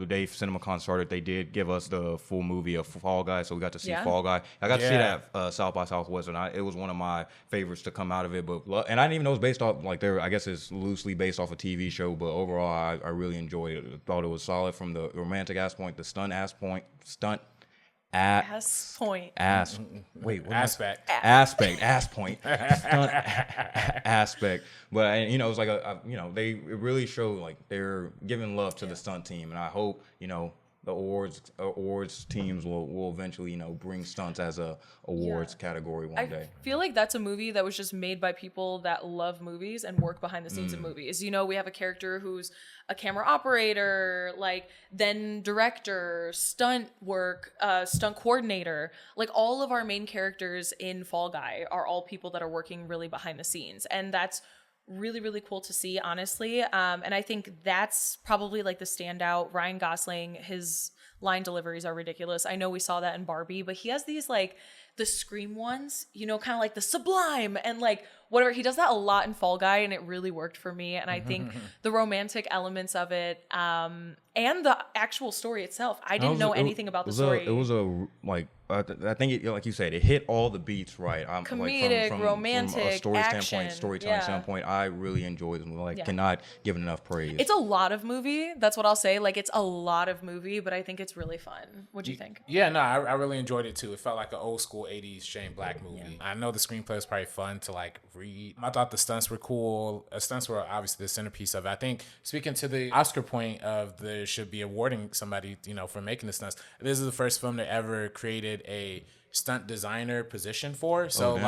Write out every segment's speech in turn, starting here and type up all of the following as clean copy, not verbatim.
day CinemaCon started, they did give us the full movie of Fall Guy, so we got to see Yeah. Fall Guy. I got to see that South by Southwest, and it was one of my favorites to come out of it. And I didn't even know it was based off, like, I guess it's loosely based off a TV show, but overall, I really enjoyed it. I thought it was solid from the romantic aspect, the stunt aspect. Stunt aspect. But you know, it's like they really show like they're giving love to the stunt team, and I hope the awards teams will eventually bring stunts as a awards category one day. I feel like that's a movie that was just made by people that love movies and work behind the scenes of movies. We have a character who's a camera operator, like then director, stunt work, stunt coordinator. Like all of our main characters in Fall Guy are all people that are working really behind the scenes, and that's really, really cool to see, honestly. And I think that's probably like the standout. Ryan Gosling, his line deliveries are ridiculous. I know we saw that in Barbie, but he has these like the scream ones, kind of like the sublime and like whatever. He does that a lot in Fall Guy, and it really worked for me. And I think the romantic elements of it, and the actual story itself, I didn't know anything about the story. It was I think like you said, it hit all the beats right. Comedic, from romantic, a story action, standpoint, storytelling standpoint, I really enjoyed it. Cannot give it enough praise. It's a lot of movie. That's what I'll say. Like, it's a lot of movie, but I think it's really fun. What do you think? Yeah, no, I really enjoyed it too. It felt like an old school 80s Shane Black movie. I know the screenplay was probably fun to like read. I thought the stunts were cool. Stunts were obviously the centerpiece of it. I think speaking to the Oscar point of there should be awarding somebody, for making the stunts. This is the first film that ever created a stunt designer position for. So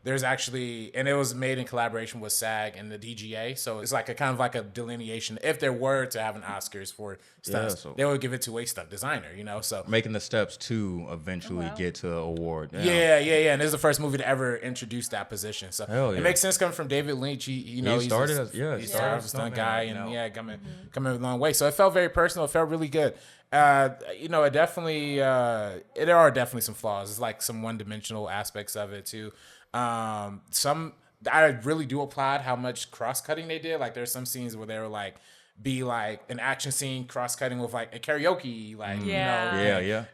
there's actually, and it was made in collaboration with SAG and the DGA. So it's like a kind of like a delineation. If there were to have an Oscars for stunts, they would give it to a stunt designer, So making the steps to eventually get to award. Yeah. And this is the first movie to ever introduce that position. So it makes sense coming from David Leitch. He started as a stunt guy, and coming a long way. So it felt very personal. It felt really good. It definitely there are definitely some flaws. It's like some one-dimensional aspects of it too. I really do applaud how much cross-cutting they did. Like there's some scenes where they were like be like an action scene cross-cutting with like a karaoke, like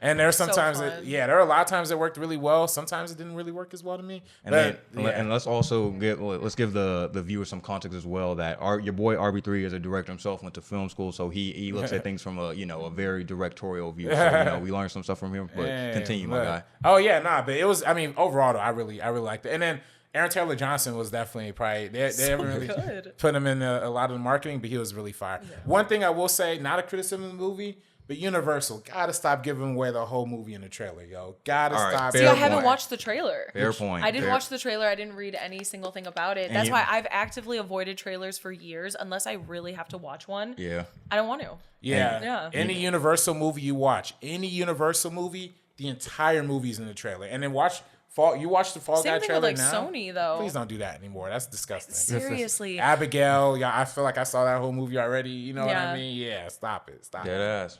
And there are sometimes there are a lot of times it worked really well. Sometimes it didn't really work as well to me. And let's also give the viewers some context as well that your boy RB3 is a director himself, went to film school, so he looks at things from a very directorial view. So we learned some stuff from him. But continue, my guy. Oh yeah, but it was. I mean, overall though, I really liked it. And then Aaron Taylor Johnson was definitely probably they haven't really put him in a lot of the marketing, but he was really fire. Yeah. One thing I will say, not a criticism of the movie, but Universal gotta stop giving away the whole movie in the trailer, yo. Gotta stop. See, I haven't watched the trailer. Fair point. I didn't watch the trailer. I didn't read any single thing about it. That's why I've actively avoided trailers for years, unless I really have to watch one. Yeah. I don't want to. Yeah. Any Universal movie you watch, the entire movie's in the trailer, and then you watch the Fall Guy trailer now? Same thing with Sony, though. Please don't do that anymore. That's disgusting. Seriously. Abigail, I feel like I saw that whole movie already. You know what I mean? Yeah, stop it. Stop Dead it. ass.